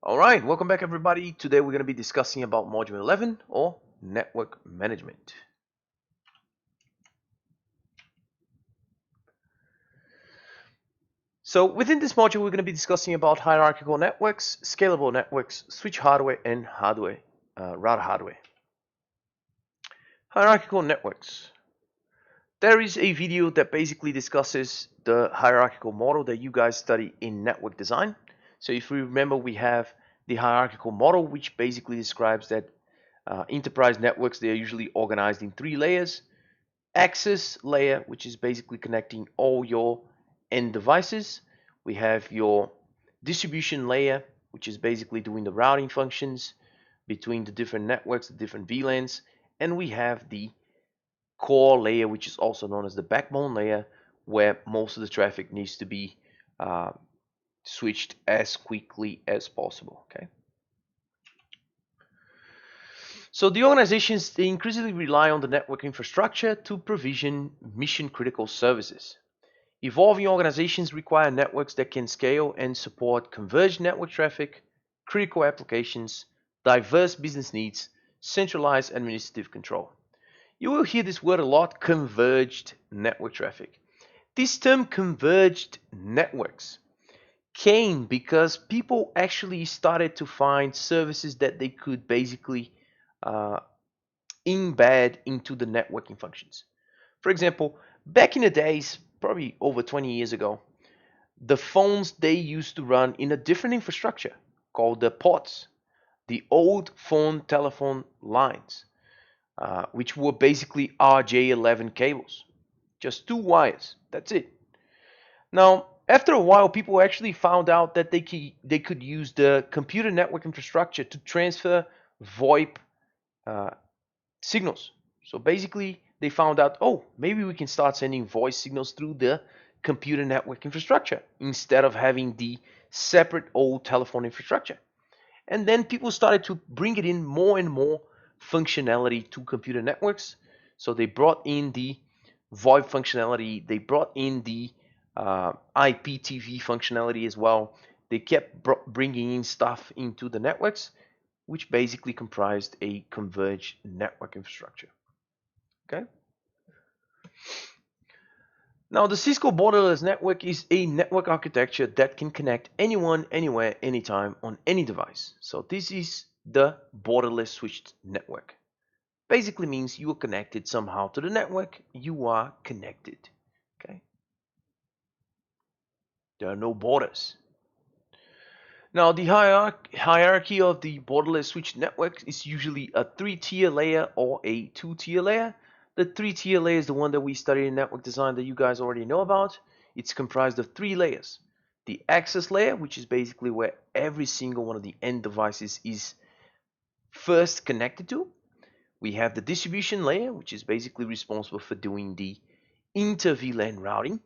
All right, welcome back everybody. Today we're going to be discussing about module 11 or network management. So within this module we're going to be discussing about hierarchical networks, scalable networks, switch hardware and router hardware. Hierarchical networks. There is a video that basically discusses the hierarchical model that you guys study in network design. So if you remember, we have the hierarchical model, which basically describes that enterprise networks, they are usually organized in 3 layers. Access layer, which is basically connecting all your end devices. We have your distribution layer, which is basically doing the routing functions between the different networks, the different VLANs. And we have the core layer, which is also known as the backbone layer, where most of the traffic needs to be switched as quickly as possible. Okay. So the organizations, they increasingly rely on the network infrastructure to provision mission-critical services. Evolving organizations require networks that can scale and support converged network traffic, critical applications, diverse business needs, centralized administrative control. You will hear this word a lot, converged network traffic. This term converged networks came because people actually started to find services that they could basically uh, embed into the networking functions. For example, back in the days, probably over 20 years ago, the phones they used to run in a different infrastructure called the ports, the old phone telephone lines, which were basically RJ11 cables, just 2 wires. That's it. Now, after a while, people actually found out that they could use the computer network infrastructure to transfer VoIP uh, signals. So basically, they found out, oh, maybe we can start sending voice signals through the computer network infrastructure instead of having the separate old telephone infrastructure. And then people started to bring it in more and more functionality to computer networks. So they brought in the VoIP functionality, they brought in the IPTV functionality as well. They kept bringing in stuff into the networks, which basically comprised a converged network infrastructure. Okay. Now, the Cisco borderless network is a network architecture that can connect anyone, anywhere, anytime on any device. So this is the borderless switched network. Basically means you are connected somehow to the network. You are connected. Okay. There are no borders. Now, the hierarchy of the borderless switched network is usually a 3-tier layer or a 2-tier layer. The 3-tier layer is the one that we studied in network design that you guys already know about. It's comprised of 3 layers. The access layer, which is basically where every single one of the end devices is first connected to. We have the distribution layer, which is basically responsible for doing the inter-VLAN routing.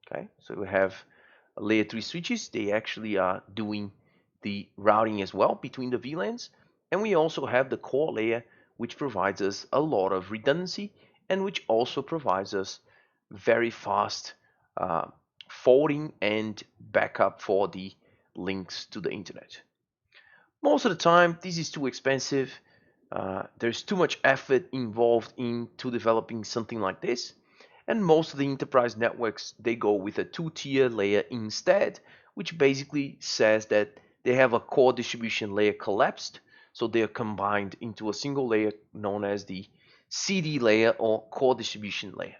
Okay, so we have layer 3 switches. They actually are doing the routing as well between the VLANs. And we also have the core layer, which provides us a lot of redundancy and which also provides us very fast forwarding and backup for the links to the internet. Most of the time, this is too expensive. There's too much effort involved into developing something like this. And most of the enterprise networks, they go with a 2-tier layer instead, which basically says that they have a core distribution layer collapsed. So they are combined into a single layer known as the CD layer or core distribution layer.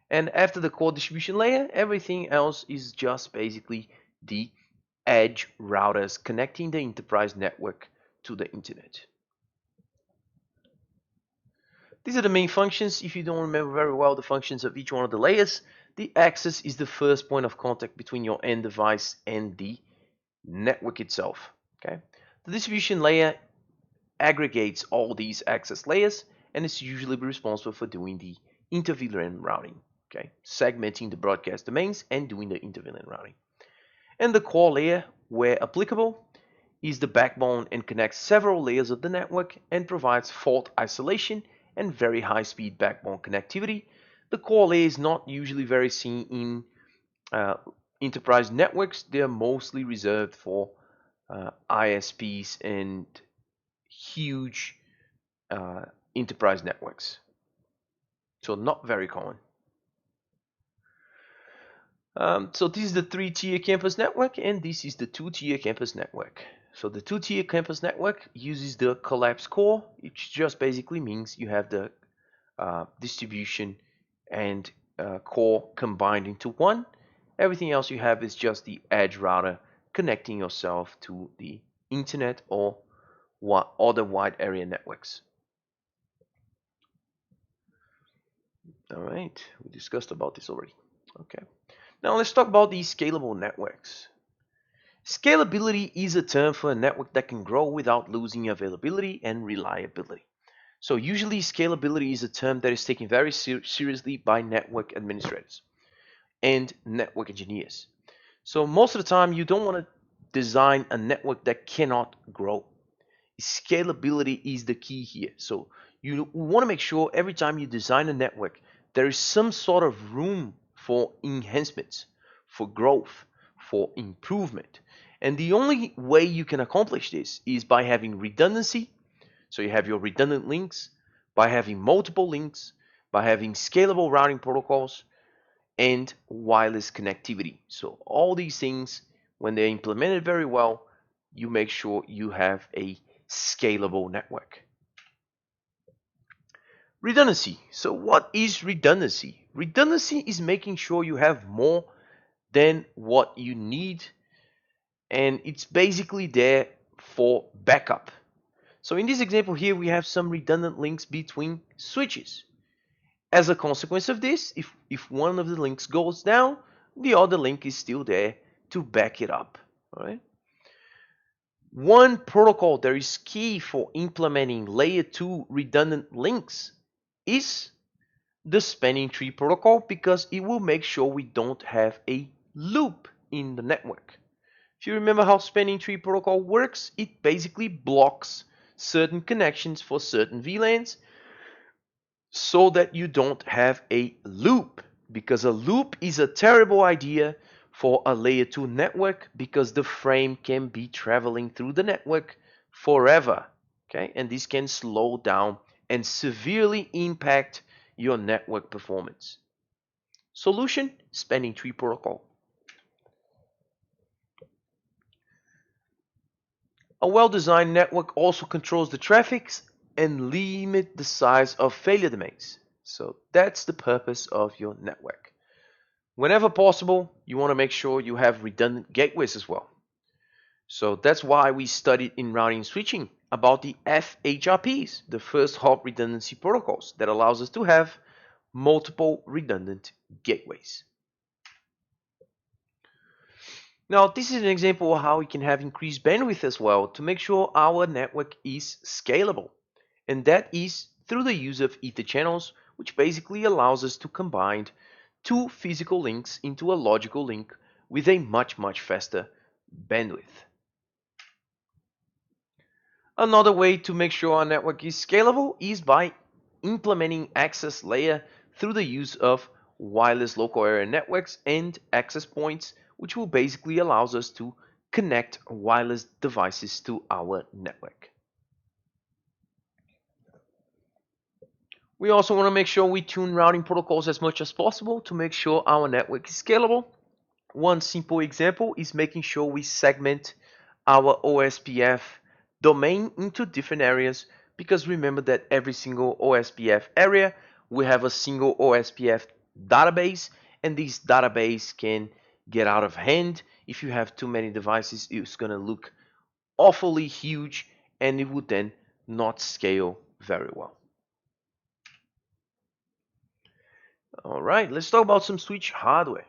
And after the core distribution layer, everything else is just basically the edge routers connecting the enterprise network to the internet. These are the main functions. If you don't remember very well the functions of each one of the layers, the access is the first point of contact between your end device and the network itself. Okay. The distribution layer aggregates all these access layers and is usually responsible for doing the inter-VLAN routing. Okay, segmenting the broadcast domains and doing the inter-VLAN routing. And the core layer, where applicable, is the backbone and connects several layers of the network and provides fault isolation and very high-speed backbone connectivity. The core layer is not usually very seen in enterprise networks. They are mostly reserved for ISPs and huge enterprise networks. So not very common. So this is the 3-tier campus network, and this is the 2-tier campus network. So the 2-tier campus network uses the collapsed core, which just basically means you have the distribution and core combined into one. Everything else you have is just the edge router connecting yourself to the internet or other wide area networks. All right, we discussed about this already. Okay, now let's talk about these scalable networks. Scalability is a term for a network that can grow without losing availability and reliability. So usually scalability is a term that is taken very seriously by network administrators and network engineers. So most of the time you don't want to design a network that cannot grow. Scalability is the key here. So you want to make sure every time you design a network, there is some sort of room for enhancements, for growth, for improvement. And the only way you can accomplish this is by having redundancy. So you have your redundant links, by having multiple links, by having scalable routing protocols, and wireless connectivity. So all these things, when they're implemented very well, you make sure you have a scalable network. Redundancy. So what is redundancy? Redundancy is making sure you have more than what you need, and it's basically there for backup. So in this example here, we have some redundant links between switches. As a consequence of this, if one of the links goes down, the other link is still there to back it up. All right? One protocol that is key for implementing layer 2 redundant links is the spanning tree protocol, because it will make sure we don't have a loop in the network. If you remember how spanning tree protocol works, it basically blocks certain connections for certain VLANs so that you don't have a loop, because a loop is a terrible idea for a layer 2 network, because the frame can be traveling through the network forever. Okay, and this can slow down and severely impact your network performance. Solution: spanning tree protocol. A well-designed network also controls the traffic and limit the size of failure domains. So that's the purpose of your network. Whenever possible, you want to make sure you have redundant gateways as well. So that's why we studied in routing and switching about the FHRPs, the first hop redundancy protocols, that allows us to have multiple redundant gateways. Now, this is an example of how we can have increased bandwidth as well to make sure our network is scalable. And that is through the use of ether channels, which basically allows us to combine two physical links into a logical link with a much faster bandwidth. Another way to make sure our network is scalable is by implementing access layer through the use of wireless local area networks and access points, which will basically allows us to connect wireless devices to our network. We also want to make sure we tune routing protocols as much as possible to make sure our network is scalable. One simple example is making sure we segment our OSPF domain into different areas, because remember that every single OSPF area will have a single OSPF database, and this database can get out of hand. If you have too many devices, it's going to look awfully huge and it would then not scale very well. All right, let's talk about some switch hardware.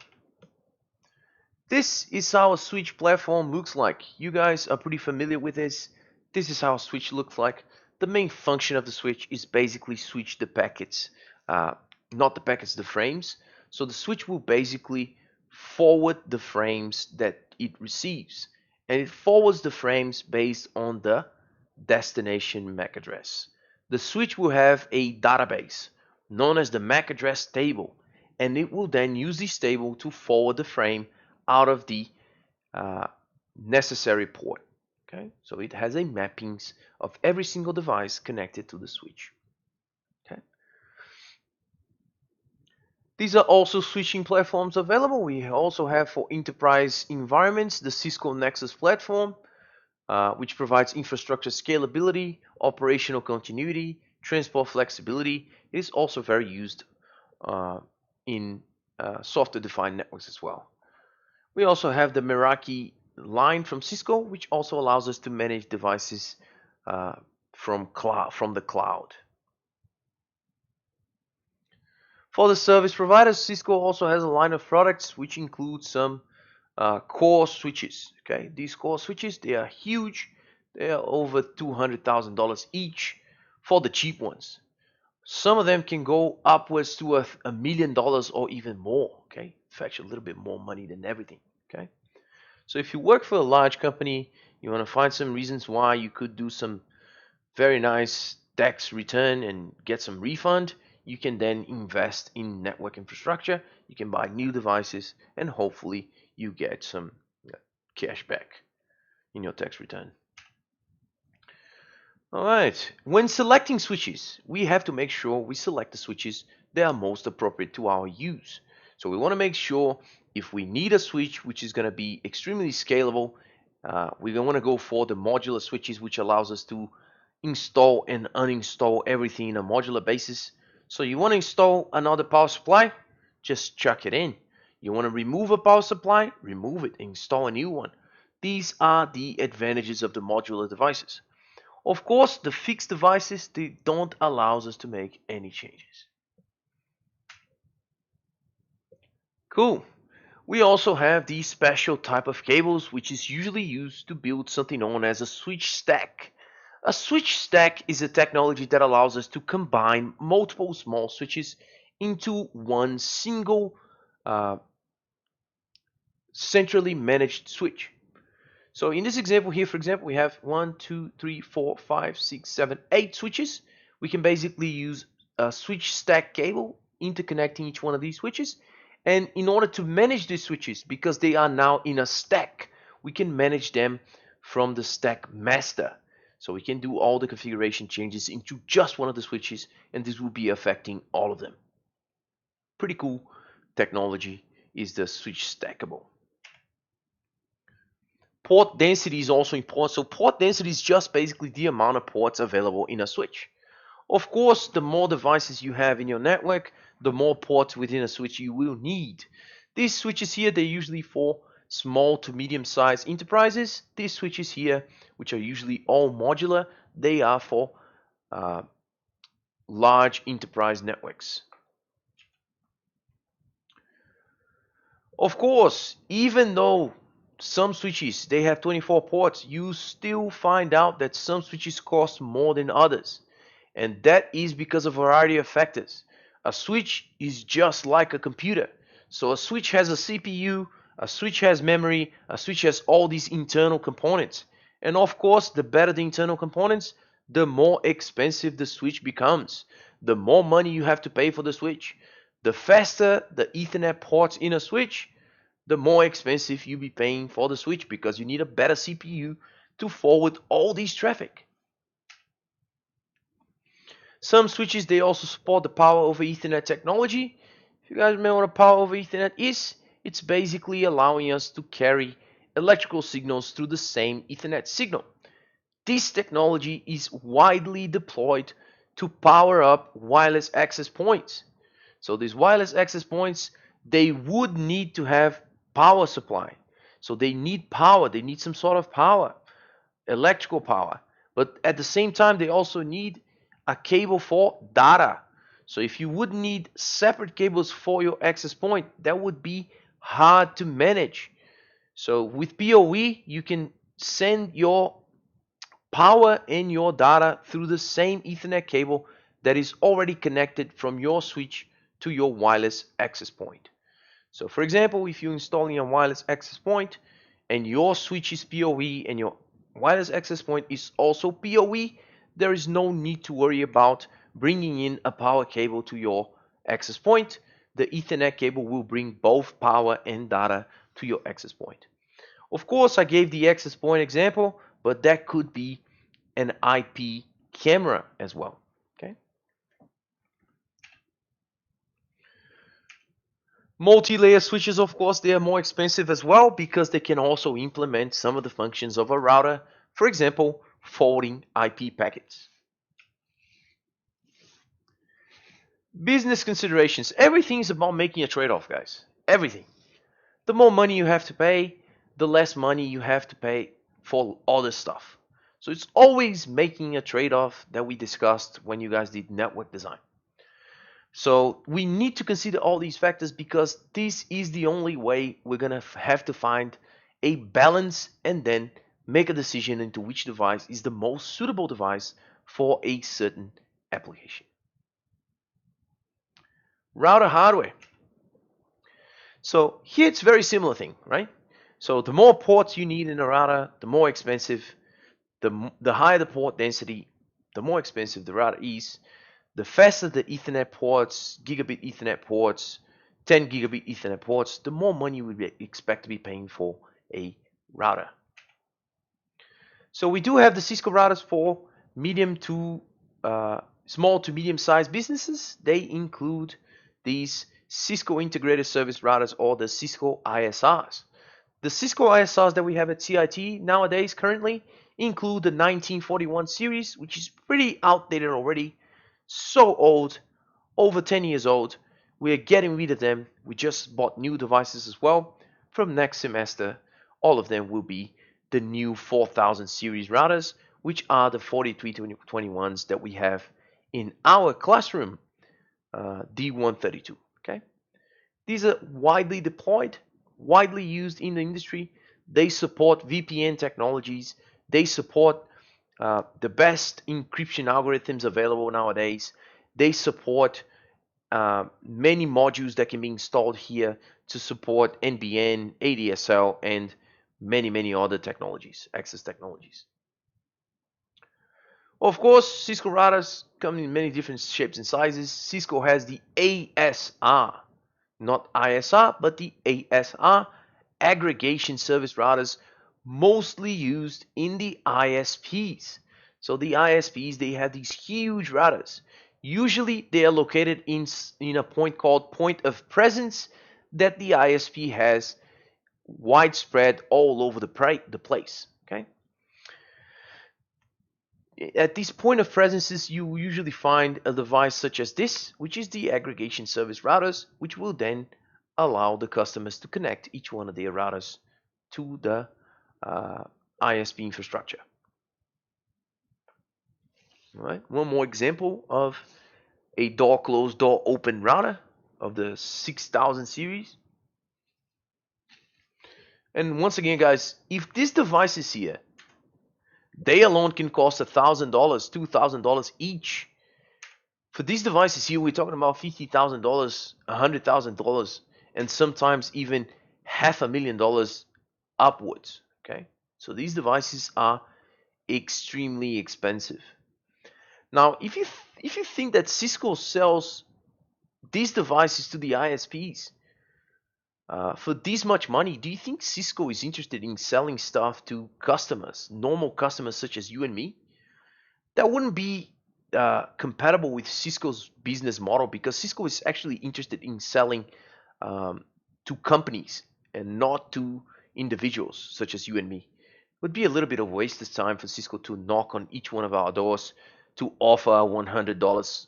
This is how a switch platform looks like. You guys are pretty familiar with this. This is how a switch looks like. The main function of the switch is basically switch the packets, not the packets, the frames. So the switch will basically forward the frames that it receives, and it forwards the frames based on the destination MAC address. The switch will have a database known as the MAC address table, and it will then use this table to forward the frame out of the necessary port. Okay, so it has a mappings of every single device connected to the switch. Okay. These are also switching platforms available. We also have for enterprise environments the Cisco Nexus platform, which provides infrastructure scalability, operational continuity, transport flexibility. It is also very used uh, in software-defined networks as well. We also have the Meraki line from Cisco, which also allows us to manage devices uh, from the cloud. For the service providers, Cisco also has a line of products which include some core switches. Okay, these core switches, they are huge. They are over $200,000 each for the cheap ones. Some of them can go upwards to $1 million or even more. Okay, fetch a little bit more money than everything. Okay, so if you work for a large company, you want to find some reasons why you could do some very nice tax return and get some refund, you can then invest in network infrastructure. You can buy new devices and hopefully you get some cash back in your tax return. All right. When selecting switches, we have to make sure we select the switches that are most appropriate to our use. So we want to make sure if we need a switch which is going to be extremely scalable, we're going to want to go for the modular switches, which allows us to install and uninstall everything in a modular basis. So you want to install another power supply, just chuck it in. You want to remove a power supply, remove it, install a new one. These are the advantages of the modular devices. Of course, the fixed devices, they don't allow us to make any changes. Cool. We also have the special type of cables which is usually used to build something known as a switch stack. A switch stack is a technology that allows us to combine multiple small switches into one single uh, centrally managed switch. So in this example here, for example, we have 1, 2, 3, 4, 5, 6, 7, 8 switches. We can basically use a switch stack cable interconnecting each one of these switches. And in order to manage these switches, because they are now in a stack, we can manage them from the stack master. So we can do all the configuration changes into just one of the switches, and this will be affecting all of them. Pretty cool technology is the switch stackable. Port density is also important. So port density is just basically the amount of ports available in a switch. Of course, the more devices you have in your network, the more ports within a switch you will need. These switches here, they're usually for small to medium-sized enterprises. These switches here, which are usually all modular, they are for uh, large enterprise networks. Of course, even though some switches they have 24 ports, you still find out that some switches cost more than others. And that is because of a variety of factors. A switch is just like a computer. So a switch has a CPU, a switch has memory, a switch has all these internal components. And of course, the better the internal components, the more expensive the switch becomes. The more money you have to pay for the switch. The faster the Ethernet ports in a switch, the more expensive you'll be paying for the switch because you need a better CPU to forward all this traffic. Some switches, they also support the power over Ethernet technology. If you guys remember what a power over Ethernet is, it's basically allowing us to carry electrical signals through the same Ethernet signal. This technology is widely deployed to power up wireless access points. So these wireless access points, they would need to have power supply. So they need power, they need some sort of power, electrical power. But at the same time, they also need a cable for data. So if you would need separate cables for your access point, that would be hard to manage. So with PoE, you can send your power and your data through the same Ethernet cable that is already connected from your switch to your wireless access point. So for example, if you're installing a wireless access point and your switch is PoE and your wireless access point is also PoE, there is no need to worry about bringing in a power cable to your access point. The Ethernet cable will bring both power and data to your access point. Of course, I gave the access point example, but that could be an IP camera as well. Okay. Multi-layer switches, of course, they are more expensive as well because they can also implement some of the functions of a router. For example, forwarding IP packets. Business considerations. Everything is about making a trade-off, guys. Everything. The more money you have to pay, the less money you have to pay for other stuff. So it's always making a trade-off that we discussed when you guys did network design. So we need to consider all these factors because this is the only way we're going to have to find a balance and then make a decision into which device is the most suitable device for a certain application. Router hardware. So here it's very similar thing, right? So the more ports you need in a router, the more expensive, the higher the port density, the more expensive the router is. The faster the Ethernet ports, gigabit Ethernet ports, 10 gigabit Ethernet ports, the more money we expect to be paying for a router. So we do have the Cisco routers for medium to small to medium sized businesses. They include these Cisco integrated service routers or the Cisco ISRs. The Cisco ISRs that we have at CIT nowadays currently include the 1941 series, which is pretty outdated already, so old, over 10 years old. We are getting rid of them. We just bought new devices as well. From next semester, all of them will be the new 4000 series routers, which are the 4321s that we have in our classroom, D132. Okay, these are widely deployed, widely used in the industry. They support VPN technologies. They support the best encryption algorithms available nowadays. They support many modules that can be installed here to support NBN, ADSL, and many other technologies, access technologies. Of course, Cisco routers come in many different shapes and sizes. Cisco has the ASR, not ISR, but the ASR, aggregation service routers, mostly used in the ISPs. So the ISPs, they have these huge routers. Usually they are located in a point called point of presence that the ISP has widespread all over the place. Okay. At this point of presences, you usually find a device such as this, which is the aggregation service routers, which will then allow the customers to connect each one of their routers to the ISP infrastructure. All right, one more example of a door closed, door open router of the 6000 series. And once again, guys, if this device is here, they alone can cost $1,000, $2,000 each. For these devices here, we're talking about $50,000, $100,000, and sometimes even $500,000 upwards. Okay, so these devices are extremely expensive. Now, if you think that Cisco sells these devices to the ISPs for this much money, do you think Cisco is interested in selling stuff to customers, normal customers such as you and me? That wouldn't be compatible with Cisco's business model because Cisco is actually interested in selling to companies and not to individuals such as you and me. It would be a little bit of waste of time for Cisco to knock on each one of our doors to offer a $100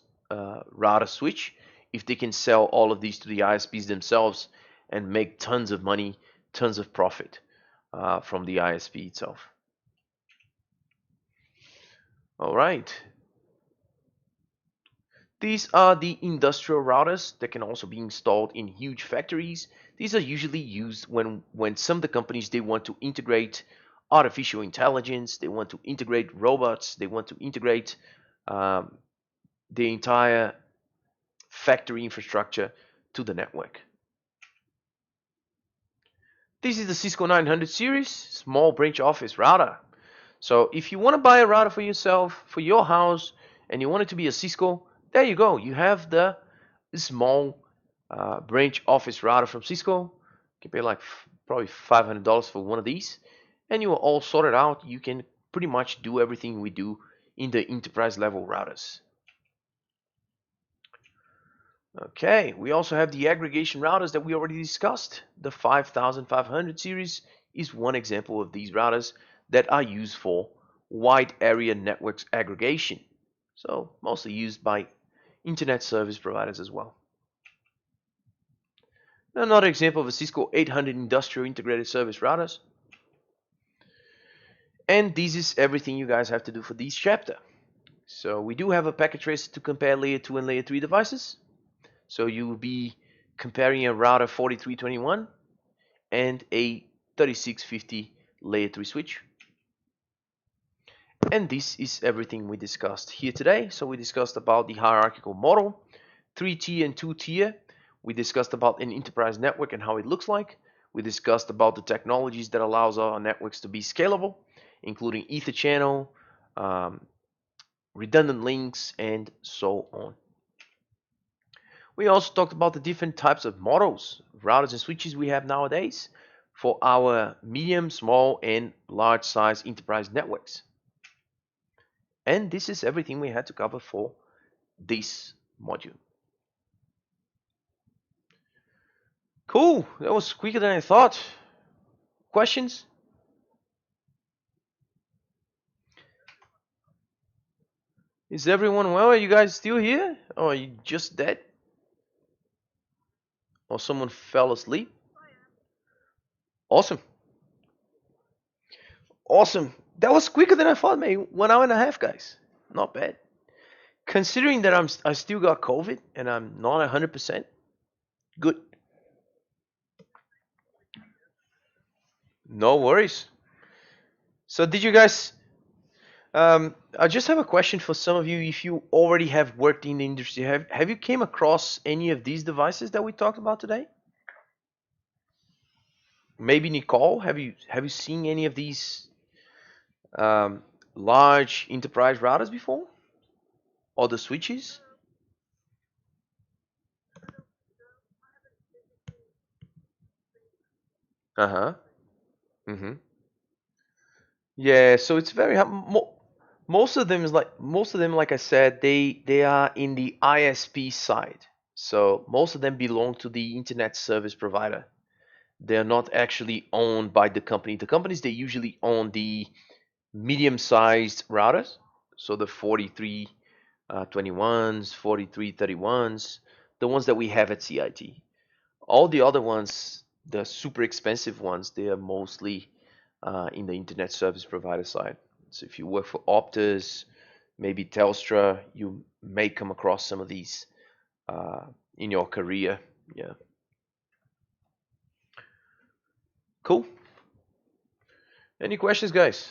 router switch if they can sell all of these to the ISPs themselves and make tons of money, tons of profit from the ISP itself. All right. These are the industrial routers that can also be installed in huge factories. These are usually used when some of the companies, they want to integrate artificial intelligence, they want to integrate robots, they want to integrate the entire factory infrastructure to the network. This is the Cisco 900 series, small branch office router. So if you want to buy a router for yourself, for your house, and you want it to be a Cisco, there you go. You have the small branch office router from Cisco. You can pay like probably $500 for one of these, and you are all sorted out. You can pretty much do everything we do in the enterprise level routers. Okay, we also have the aggregation routers that we already discussed. The 5500 series is one example of these routers that are used for wide area networks aggregation. So mostly used by internet service providers as well. Another example of a Cisco 800 industrial integrated service routers. And this is everything you guys have to do for this chapter. So we do have a packet tracer to compare layer 2 and layer 3 devices. So you will be comparing a router 4321 and a 3650 layer 3 switch. And this is everything we discussed here today. So we discussed about the hierarchical model, 3-tier and 2-tier. We discussed about an enterprise network and how it looks like. We discussed about the technologies that allows our networks to be scalable, including Ether channel, redundant links, and so on. We also talked about the different types of models, routers and switches we have nowadays for our medium, small, and large size enterprise networks. And this is everything we had to cover for this module. Cool, that was quicker than I thought. Questions? Is everyone well? Are you guys still here? Or are you just dead? Or someone fell asleep? Awesome. Awesome. That was quicker than I thought, man. 1 hour and a half, guys. Not bad. Considering that I still got COVID and I'm not 100%, good. No worries. So did you guys I just have a question for some of you. If you already have worked in the industry, have you came across any of these devices that we talked about today? Maybe Nicole, have you seen any of these um, large enterprise routers before, or the switches? Uh huh. Mm-hmm. Yeah. So it's very most of them, like I said, they are in the ISP side. So most of them belong to the internet service provider. They're not actually owned by the company. The companies they usually own the medium-sized routers, so the 4321s, 4331s, the ones that we have at CIT. All the other ones, the super expensive ones, they are mostly in the internet service provider side. So if you work for Optus, maybe Telstra, you may come across some of these uh, in your career. Yeah, cool. Any questions, guys?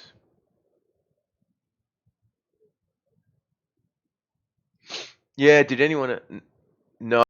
Yeah, did anyone know?